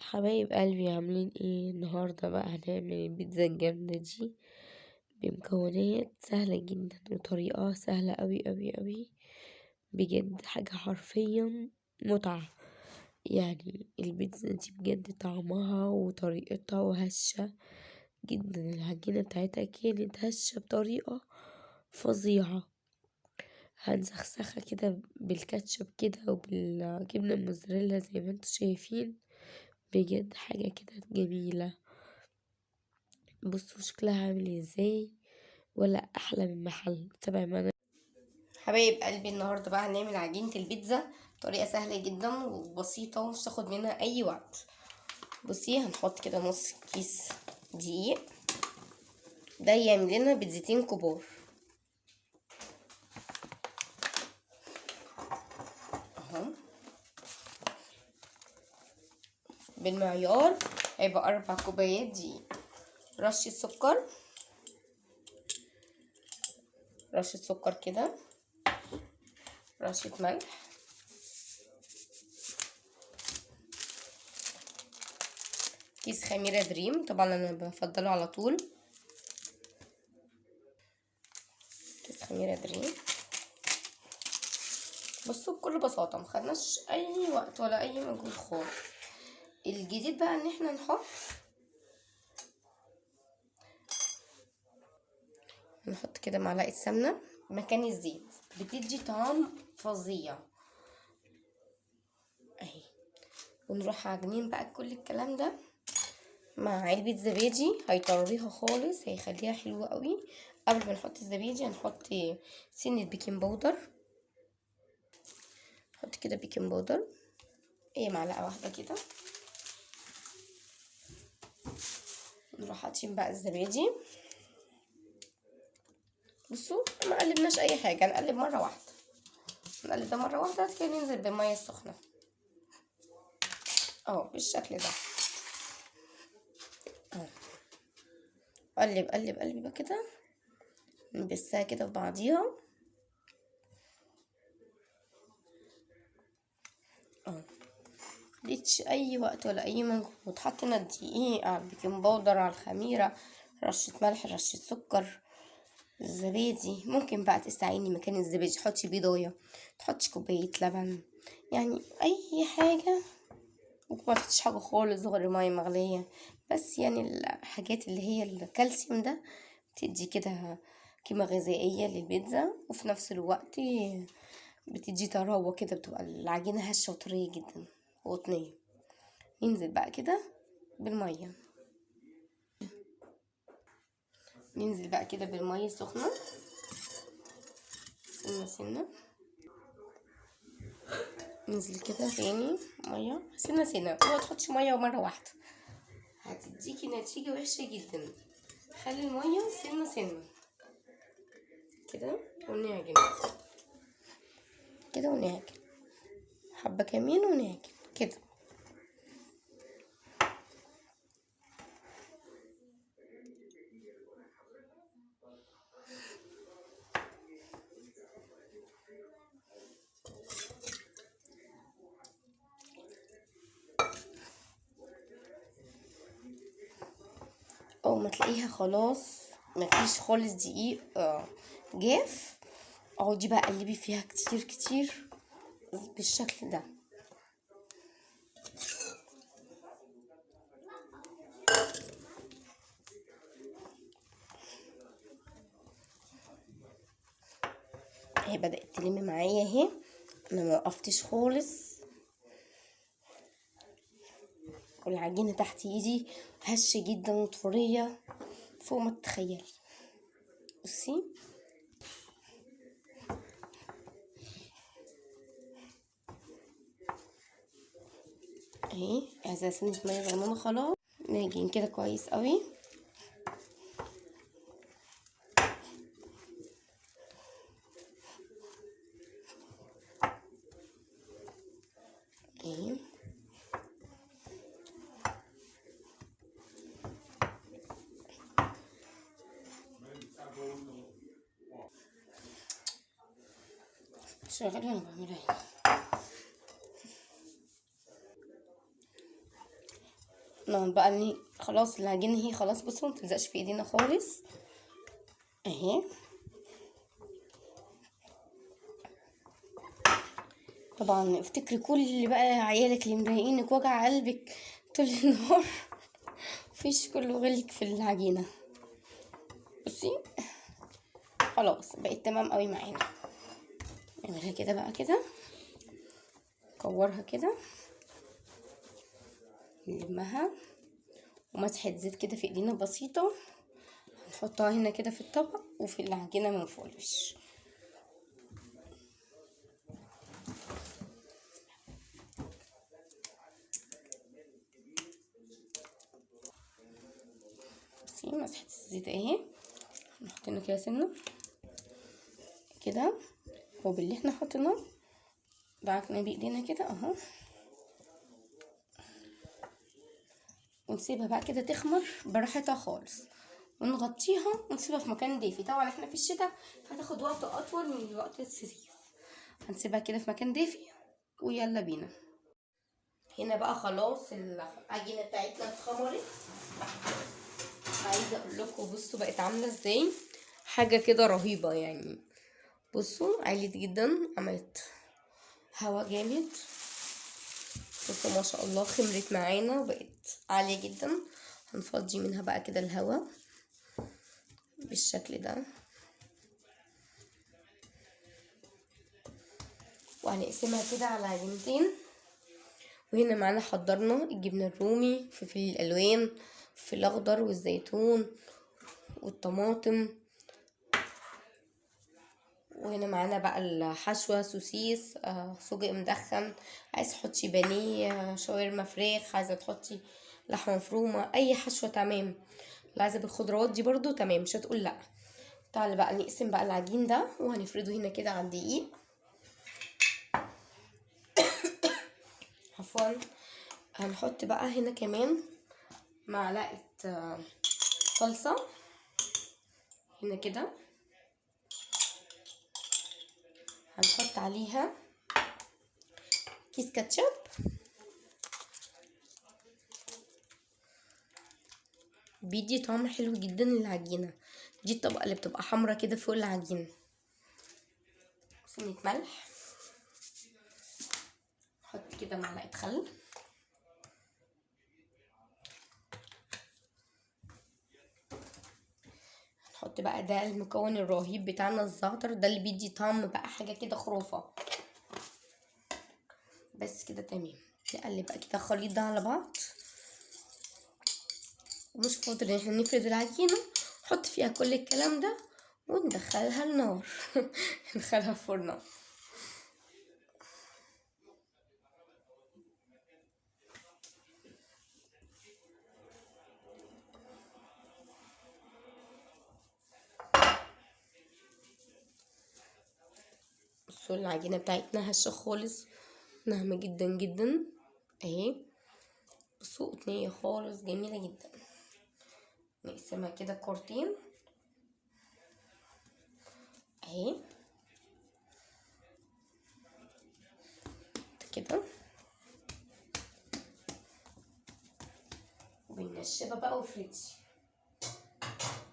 حبايب قلبي عاملين ايه؟ النهاردة بقى هنعمل البيتزا الجامدة دي بمكونات سهلة جدا وطريقة سهلة اوي بجد، حاجة حرفيا متعة. يعني البيتزا دي بجد طعمها وطريقتها وهشة جدا. العجينة بتاعتها كانت هشة بطريقة فظيعة. هنسخسخها كده بالكاتشب كده وبالجبنة الموزاريلا زي ما انتوا شايفين. بجد حاجة كده جميلة. بصوا شكلها عامل ازاي، ولا احلى من محل. تابع معانا حبايب قلبي. النهارده بقى هنعمل عجينة البيتزا بطريقة سهلة جدا وبسيطة ومش تاخد منها اي وقت. بصي، هنحط كده نص كيس دقيق، ده يعمل لنا بيتزتين كبار اهو. بالمعيار هيبقى 4 كوبايات دقيق، رشة سكر، رشة سكر كده، رشة ملح، كيس خميرة دريم، طبعا انا بفضله على طول، كيس خميرة دريم. بصوا بكل بساطة مخدناش اي وقت ولا اي مجهود خالص. الجديد بقى ان احنا نحط كده معلقة سمنة مكان الزيت، بتدي طعم فظيع اهي. ونروح عاجنين بقى كل الكلام ده مع علبة زبادي، هيطريها خالص، هيخليها حلوة قوي. قبل ما نحط الزبادي هنحط سنة بيكنج باودر، نحط كده بيكنج باودر ايه معلقة واحدة كده. نروح حاطين بقى الزبادي. بصوا ما قلبناش اي حاجة، نقلب مرة واحدة، نقلب ده مرة واحدة كده، ننزل بالمية السخنة اهو بالشكل ده اهو. قلب قلب قلب بقى كده، نبسها كده في بعضيها اهو. مديتش اي وقت ولا اي مجهود، حطينا الدقيق على البيكنج باودر على الخميره، رشه ملح، رشه سكر، الزبادي. ممكن بقى تستعيني مكان الزبادي تحطي بيضايه، تحطي كوبايه لبن، يعني اي حاجه. ممكن ما تحطيش حاجه خالص غير ميه مغليه، بس يعني الحاجات اللي هي الكالسيوم ده بتدي كده قيمه غذائيه للبيتزا، وفي نفس الوقت بتدي طراوه كده، بتبقى العجينه هشه وطريه جدا وقطنيه. ننزل بقى كده بالميه، ننزل بقى كده بالميه السخنه سنه سنه، ننزل كده تاني ميه سنه سنه. ما تحطش ميه مره واحده، هتديكي نتيجه وحشه جدا. خلي الميه سنه سنه كده ونعجن كده ونعجن حبه كمان ونعجن كده. اول ما تلاقيها خلاص مفيش خالص دقيق جاف، اقعدي بقى قلبي فيها كتير كتير بالشكل ده. اهي بدأت تلم معايا اهي، انا ما وقفتش خالص، والعجينة تحت ايدي هشة جدا وطرية فوق ما تتخيلي. بصي اهي عايزة سنة مية صغننة خلاص، نعجن كده كويس قوي اهي. شغالة وانا بعملها. نقعد بقى خلاص العجينة هي خلاص، بصوا متلزقش في ايدينا خالص اهي. طبعا افتكري كل بقى عيالك اللي مضايقينك وجع قلبك طول النهار مفيش كله غلك في العجينة. بصي خلاص بقت تمام قوي معانا. نعملها كده بقى كده، نكورها كده، نلمها ومسحة زيت كده في ايدينا بسيطة، نحطها هنا كده في الطبق وفي العجينة من فوق الوش. بصي مسحة الزيت اهي، نحط هنا كده سنة كده، وباللي احنا حطيناه دعكنا بايدينا كده اهو، ونسيبها بقى كده تخمر براحتها خالص، ونغطيها ونسيبها في مكان دافي. طبعا احنا في الشتاء فهتاخد وقت اطول من وقت الصيف، هنسيبها كده في مكان دافي ويلا بينا. هنا بقى خلاص العجينه بتاعتنا اتخمرت. عايزه اقول لكم بصوا بقت عامله ازاي، حاجه كده رهيبه يعني. بصوا عالية جدا، عملت هوا جامد. بصوا ما شاء الله خمرت معانا وبقت عالية جدا. هنفضي منها بقى كده الهوا بالشكل ده، وهنقسمها كده على عجينتين. وهنا معانا حضرنا الجبنة الرومي، الفلفل الالوان، الفلفل الاخضر والزيتون والطماطم. وهنا معانا بقى الحشوة سوسيس، سجق مدخن، عايزه تحطي بانيه، شاورما فراخ، عايزه تحطي لحمه مفرومه، اي حشوه تمام. اللي عايزه بالخضروات دي برضو تمام، مش هتقول لا. تعالى بقى نقسم بقى العجين ده وهنفرده هنا كده على الدقيق. عفوا. هنحط بقى هنا كمان معلقه صلصه هنا كده، هنحط عليها كيس كاتشب، بيدي طعم حلو جدا للعجينه. دي الطبقه اللي بتبقى حمرا كده فوق العجينه. سنه ملح، نحط كده معلقه خل، نحط بقى ده المكون الرهيب بتاعنا الزعتر، ده اللي بيدي طعم بقى حاجه كده خرافه. بس كده تمام. نقلب بقى كده الخليط ده على بعض، ومش فاضل ان احنا نفرد العجينه نحط فيها كل الكلام ده وندخلها النار ندخلها الفرن. بصوا العجينه بتاعتنا هشه خالص، ناعمه جدا جدا اهي. بصوا قطنيه خالص، جميله جدا. نقسمها كده كورتين اهي كده، وبنشفها بقى وفريدي.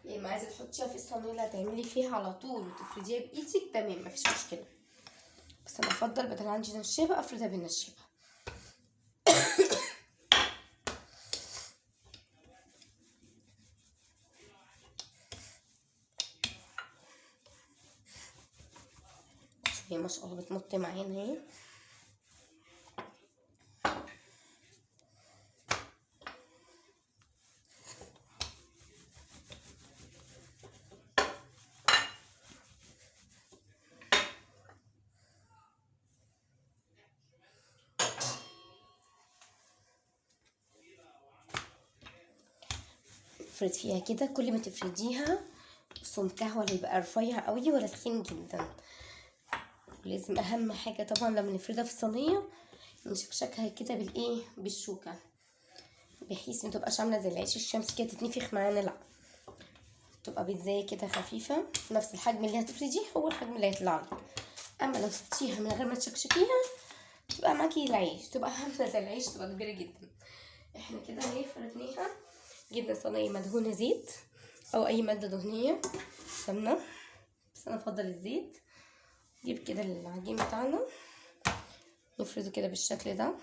يا اما عايزه تحطيها في الصينيه اللي هتعملي فيها على طول وتفرديها بايدك تمام، مفيش مشكله، بس انا افضل بدل عندي نشابه افردها بالنشابه. هي ما شاء الله بتمط معانا اهي. افرد فيها كده، كل ما تفرديها سمكها ولا يبقى رفيع قوي ولا تخين جدا. لازم اهم حاجه طبعا لما نفردها في الصينيه نشكشكها كده بالايه، بالشوكه، بحيث ما تبقاش عامله زي العيش الشمسي كده تتنفخ معانا، لا تبقى بيتزاي كده خفيفه، نفس الحجم اللي هتفرديه هو الحجم اللي هيطلع لك. اما لو سبتيها من غير ما تشكشكيها تبقى معاكي العيش، تبقى عامله زي العيش، تبقى كبيره جدا. احنا كده اهي فردناها. جبنا صينية مدهونة زيت او اي مادة دهنية، سمنة، بس انا افضل الزيت. نجيب كده العجين بتاعنا نفرده كده بالشكل ده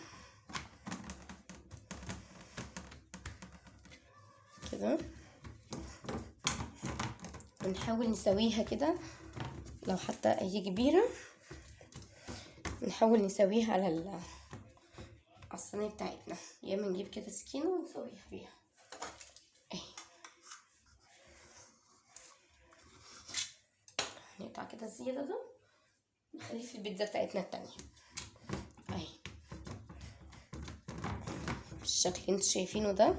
كده، ونحاول نسويها كده. لو حتى هي كبيرة نحاول نسويها على الصينية بتاعتنا، يا اما نجيب كده سكينة ونسويها بيها اهي. نقطع كده الزيادة ده نخليه في البيتزا بتاعتنا التانية اهي بالشكل اللي انتوا شايفينه ده.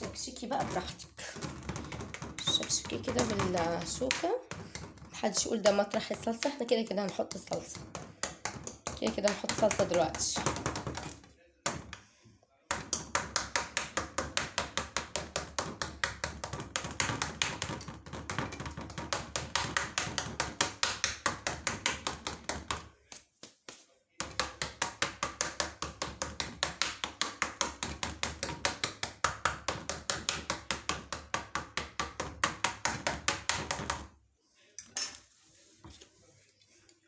شكشكي بقى براحتك، شكشكي كده بالشوكة، محدش يقول ده مطرح الصلصة. احنا كده كده هنحط الصلصة، كده كده هنحط صلصة دلوقتي.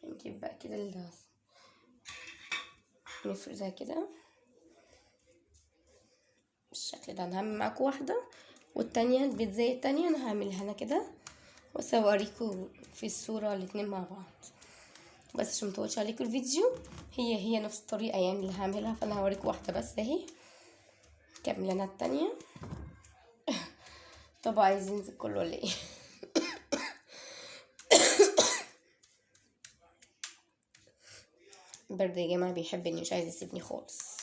نجيب بقى كده نفرزها كده بالشكل ده. انا هعمل معاكم واحدة والتانية البيتزا التانية انا هعملها انا كده واسوريكم في الصورة الاتنين مع بعض، بس عشان مطولش عليكم الفيديو هي نفس الطريقة يعني اللي هعملها. فانا هوريكم واحدة بس اهي، كمل انا التانية. طب عايز ينزل كله ولا ايه؟ برد يا جماعة بيحبني مش عايز يسيبني خالص.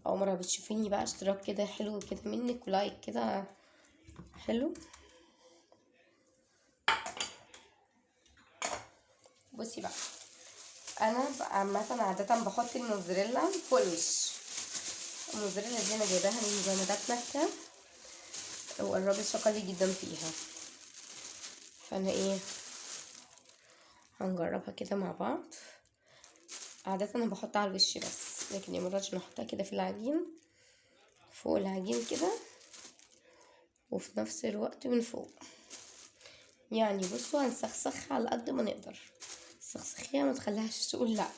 اول مرة بتشوفيني بقى اشتراك كده حلو كده منك ولايك كده حلو. بصي بقى انا عامة عادة بحط الموزاريلا فوق الوش. الموزاريلا دي انا جايباها من جمادات مكة والراجل شكر لي جدا فيها، فانا ايه هنجربها كده مع بعض. عادة انا بحطها على الوش بس، لكن المرة نحطها كده في العجين فوق العجين كده وفي نفس الوقت من فوق. يعني بصوا هنسخسخها على قد ما نقدر، سخسخيها ما تخليهاش تقول لا.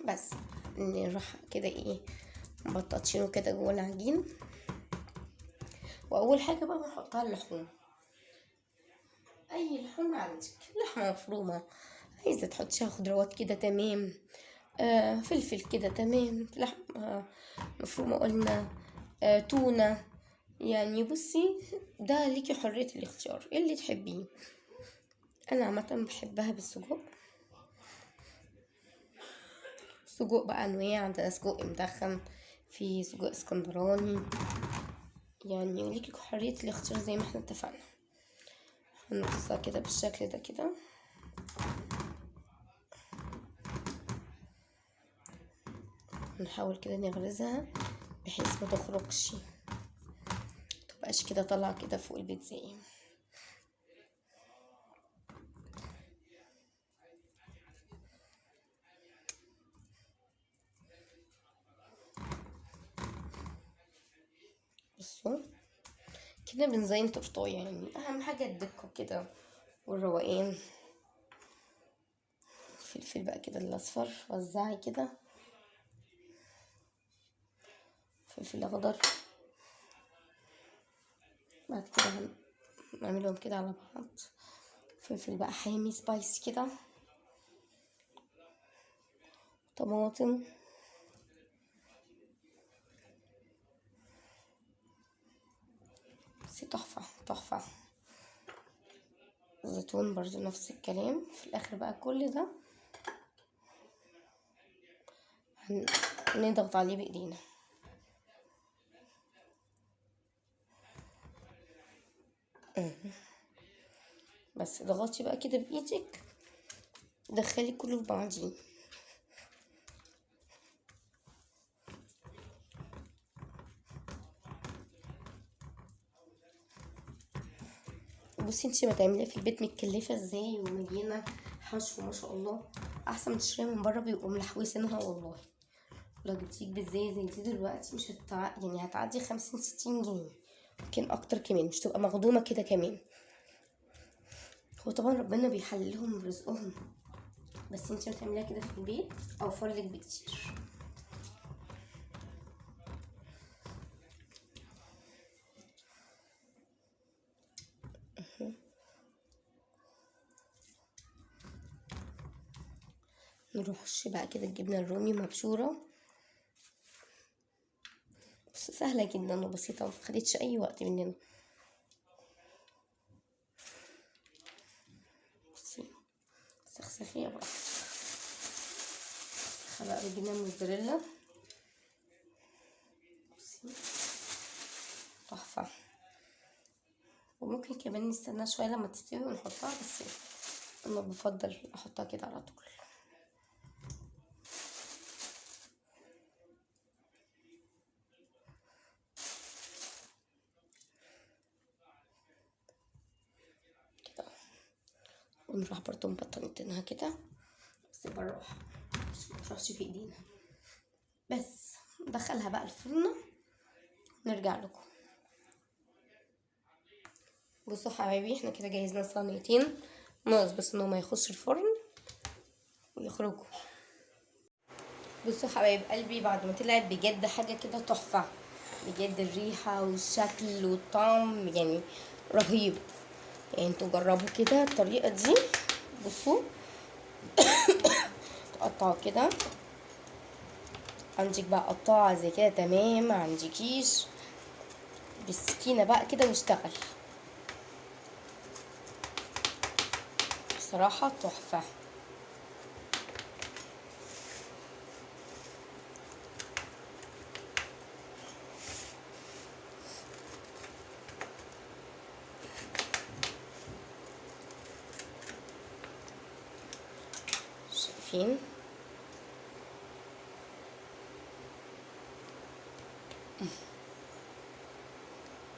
بس نروح كده ايه مبططشينه كده جوه العجين. واول حاجه بقى بنحطها اللحوم، اي لحوم عندك، لحمه مفرومه، عايزه تحطيها خضروات كده تمام، فلفل كده تمام، لحمه مفرومه قلنا، تونه. يعني بصي ده ليكي حريه الاختيار اللي تحبيه. انا عامه بحبها بالسجق. سجق بقى انواع، عندنا سجق مدخن، في سجق اسكندراني، يعني ليكي حريه الاختيار زي ما احنا اتفقنا. هنقصها كده بالشكل ده كده، نحاول كده نغرزها بحيث ما تخرجش، متبقاش كده طالعه كده فوق البيتزا. بصوا كده بنزين تورتايه، يعني اهم حاجه الدقه كده والروقان. فلفل بقى كده الاصفر وزعي كده، فلفل اخضر، بعد كده هنعملهم كده على بعض. فلفل بقى حامي سبايس كده، طماطم، بس تحفه تحفه. زيتون برضو نفس الكلام. في الاخر بقى كل ده هنضغط عليه بايدينا. بس ضغطي بقى كده بايدك، دخلي كله في بعضيه. بصي انتي ما تعمليها في البيت متكلفه ازاي ومليانه حشو ما شاء الله، احسن من تشتريها من بره بيبقوا ملحوسينها والله. لو جبتيك بالزاي زي دي دلوقتي مش يعني هتعدي 50-60 جنيه، يمكن اكتر كمان، مش تبقى مخدومه كده كمان. هو طبعا ربنا بيحللهم رزقهم، بس انتي بتعمليها كده في البيت اوفر لك بكتير. نروحش بقى كده الجبنه الرومي مبشوره، بس سهله جدا وبسيطه ومخدتش اي وقت مننا. بصي سخسخيها بقى، بقى بالجبنه الموزاريلا. بصي تحفه. وممكن كمان نستنى شويه لما تستوي ونحطها، بس انا بفضل احطها كده على طول. كده ونروح برضو مبطنينها كده، بس بالراحه عشان متروحش في ايدينا. بس ندخلها بقى الفرن نرجع لكم. بصوا حبايبي احنا كده جهزنا صينيتين، ناقص بس ان هما يخشوا الفرن ويخرجوا. بصوا حبايب قلبي بعد ما طلعت بجد حاجه كده تحفه بجد، الريحه والشكل والطعم يعني رهيب. يعني انتوا جربوا كده الطريقه دي. بصوا تقطعوا كده، عندك بقى قطاعه زي كده تمام، ما عندكيش بالسكينه بقى كده واشتغل. بصراحه تحفه. شايفين؟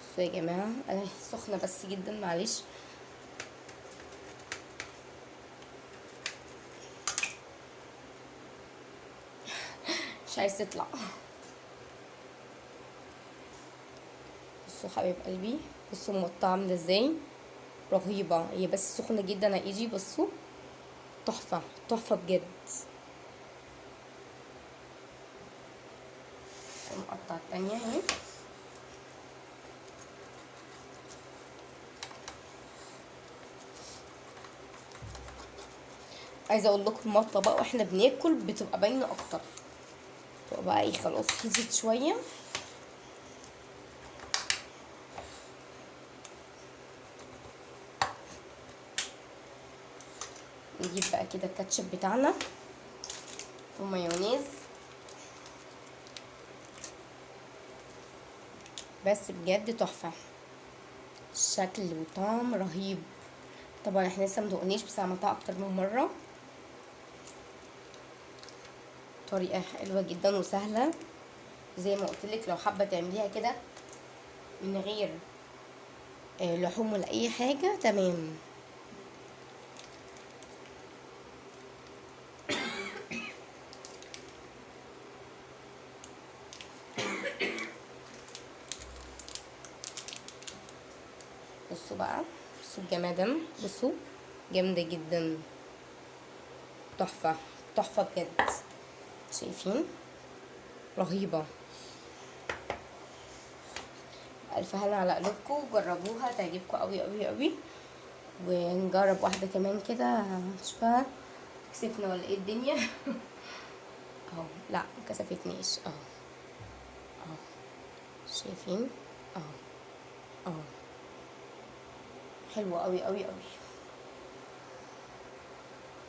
بصوا يا جماعه انا سخنه بس جدا معلش. مش عايز تطلع. بصوا حبيب قلبي، بصوا المقطعه عامله ازاي، رهيبه. هي بس سخنه جدا على ايدي. بصوا تحفه تحفه بجد. المقطعه التانية اهي. عايزه اقول لكم المطه بقى واحنا بناكل بتبقى باينه اكتر، بتبقى بقى ايه خلاص هزت شويه. نجيب بقى كده الكاتشب بتاعنا ومايونيز، بس بجد تحفه، شكل وطعم رهيب. طبعا احنا لسه مدوقناش بس عملتها اكتر من مره. طريقه حلوه جدا وسهله، زي ما قلتلك لو حابه تعمليها كده من غير لحوم ولا اي حاجه تمام. بصوا بقى، بصوا الجمدان، بصوا جامده جدا، تحفه تحفه بجد. شايفين؟ رهيبه. الف هنا على قلوبكم، جربوها تعجبكم قوي قوي قوي. ونجرب واحده كمان كده نشوفها كسفنا ولا ايه الدنيا. اهو لا ما كسفتنيش اهو. اهو شايفين؟ اهو اهو حلوه قوي قوي قوي.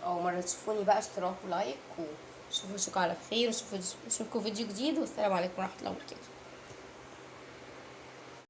اول مره تشوفوني بقى اشتراك ولايك، وشوفوا اشوفكم على خير، وشوفوا اشوفكم فيديو جديد، والسلام عليكم ورحمه الله وبركاته.